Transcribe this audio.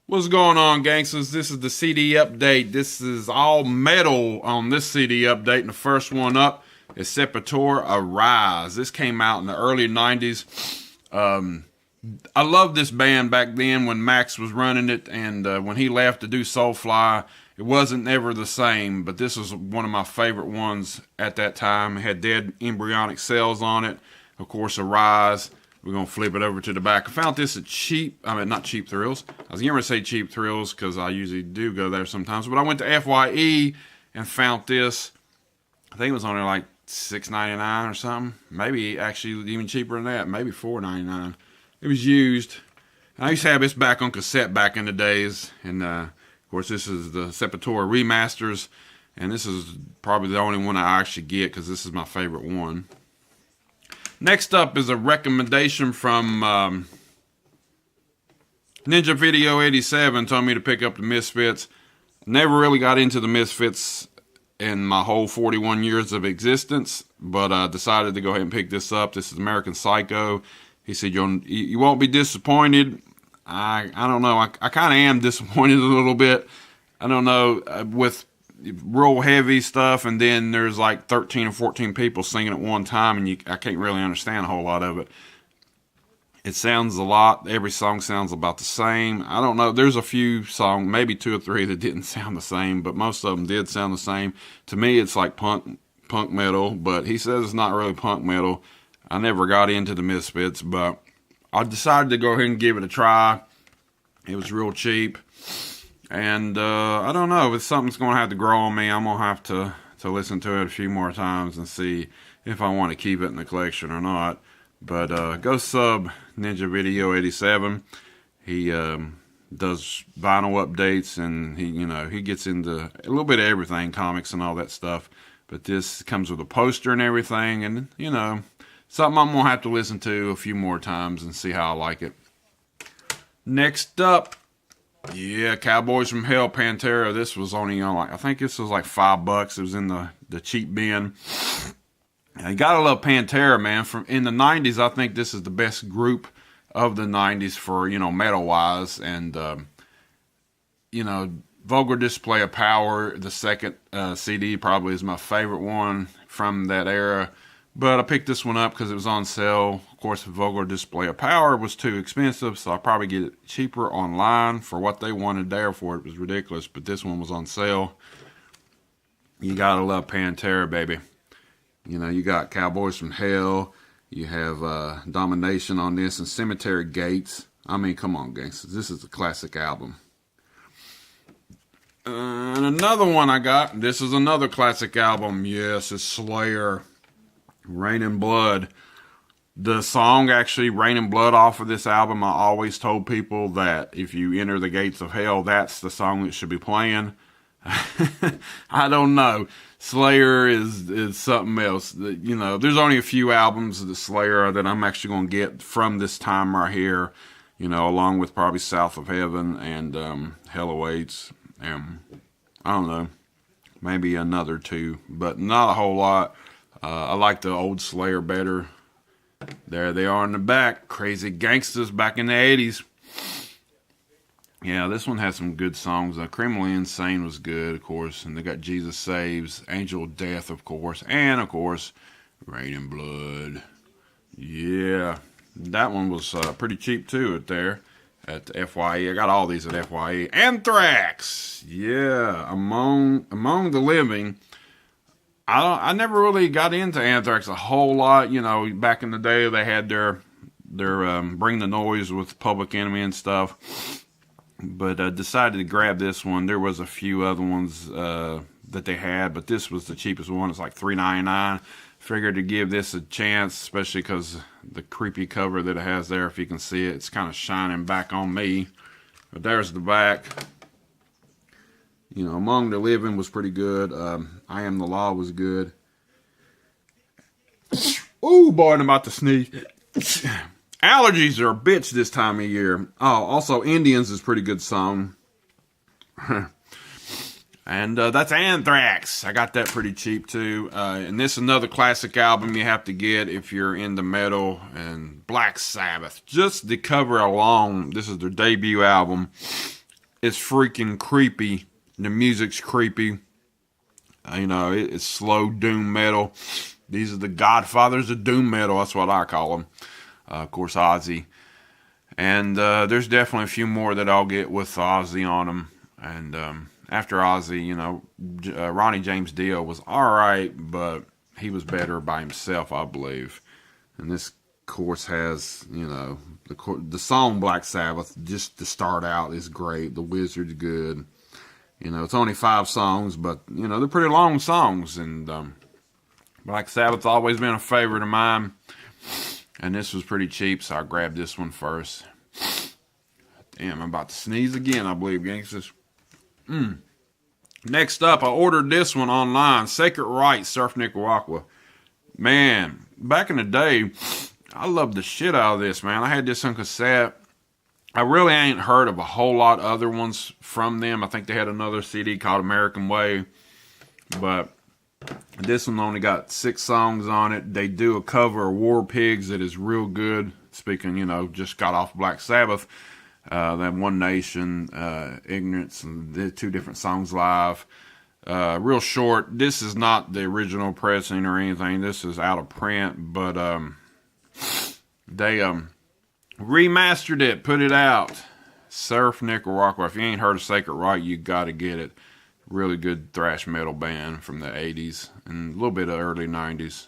What's going on, gangsters? This is the CD update. This is all metal on this CD update, and the first one up is Sepultura Arise. This came out in the early 90s. I loved this band back then when Max was running it, and when he left to do Soulfly, it wasn't ever the same, but this was one of my favorite ones at that time. It had Dead Embryonic Cells on it. Of course, Arise. We're going to flip it over to the back. I found this at not Cheap Thrills. I was going to say Cheap Thrills because I usually do go there sometimes. But I went to FYE and found this. I think it was only like $6.99 or something. Maybe actually even cheaper than that. Maybe $4.99. It was used. I used to have this back on cassette back in the days. And, of course, this is the Sepultura remasters. And this is probably the only one I actually get because this is my favorite one. Next up is a recommendation from Ninja Video 87. Told me to pick up the Misfits. Never really got into the Misfits in my whole 41 years of existence, but decided to go ahead and pick this up. This is American Psycho. He said, you won't be disappointed. I don't know. I kind of am disappointed a little bit. I don't know, with real heavy stuff, and then there's like 13 or 14 people singing at one time, and I can't really understand a whole lot of it. It sounds a lot. Every song sounds about the same. I don't know. There's a few songs, maybe 2 or 3 that didn't sound the same, but most of them did sound the same. To me, it's like punk metal, but he says it's not really punk metal. I never got into the Misfits, but I decided to go ahead and give it a try. It was real cheap. And I don't know, if something's going to have to grow on me, I'm going to have to listen to it a few more times and see if I want to keep it in the collection or not. But go sub Ninja Video 87. He does vinyl updates, and he gets into a little bit of everything, comics and all that stuff. But this comes with a poster and everything, and something I'm going to have to listen to a few more times and see how I like it. Next up, yeah, Cowboys from Hell, Pantera. This was only I think this was like $5. It was in the cheap bin. You gotta love Pantera, man. From in the 90s, I think this is the best group of the 90s for metal wise. And Vulgar Display of Power, the second CD, probably is my favorite one from that era. But I picked this one up because it was on sale. Of course, the Vulgar Display of Power was too expensive, so I'll probably get it cheaper online for what they wanted there for it. It was ridiculous, but this one was on sale. You gotta love Pantera, baby. You got Cowboys from Hell. You have Domination on this and Cemetery Gates. I mean, come on, gangsters. This is a classic album. And another one I got, this is another classic album. Yes, it's Slayer. Rain and Blood. The song actually, Rain and Blood, off of this album, I always told people that if you enter the gates of hell, that's the song that should be playing. I don't know. Slayer is something else. There's only a few albums of the Slayer that I'm actually going to get from this time right here, along with probably South of Heaven and Hell Awaits. And I don't know, maybe another 2, but not a whole lot. I like the old Slayer better. There they are in the back. Crazy Gangsters back in the 80s. Yeah, this one has some good songs. Criminally Insane was good, of course. And they got Jesus Saves, Angel of Death, of course. And, of course, Rain and Blood. Yeah, that one was pretty cheap, too, at FYE. I got all these at FYE. Anthrax. Yeah, Among the Living. I never really got into Anthrax a whole lot. Back in the day, they had their Bring the Noise with Public Enemy and stuff. But I decided to grab this one. There was a few other ones that they had, but this was the cheapest one. It's like $3.99. Figured to give this a chance, especially because the creepy cover that it has there, if you can see it, it's kind of shining back on me. But there's the back. Among the Living was pretty good. I Am the Law was good. Ooh, boy, I'm about to sneeze. Allergies are a bitch this time of year. Oh, also, Indians is a pretty good song. And that's Anthrax. I got that pretty cheap, too. And this is another classic album you have to get if you're into metal. And Black Sabbath. Just the cover alone, this is their debut album. It's freaking creepy. The music's creepy. It's slow doom metal. These are the godfathers of doom metal. That's what I call them. Of course, Ozzy. And there's definitely a few more that I'll get with Ozzy on them. And after Ozzy, Ronnie James Dio was alright, but he was better by himself, I believe. And this, of course, has, the song Black Sabbath, just to start out, is great. The Wizard's good. It's only 5 songs, but, they're pretty long songs. And Black Sabbath's always been a favorite of mine. And this was pretty cheap, so I grabbed this one first. Damn, I'm about to sneeze again, I believe, gangsters. Next up, I ordered this one online. Sacred Right, Surf Nicaragua. Man, back in the day, I loved the shit out of this, man. I had this on cassette. I really ain't heard of a whole lot of other ones from them. I think they had another CD called American Way. But this one only got 6 songs on it. They do a cover of War Pigs that is real good. Speaking, just got off Black Sabbath. That One Nation, Ignorance, and the 2 different songs live. Real short. This is not the original pressing or anything. This is out of print, but they remastered it, put it out. Surf Nicaragua. If you ain't heard of Sacred Right, you gotta get it. Really good thrash metal band from the 80s and a little bit of early 90s.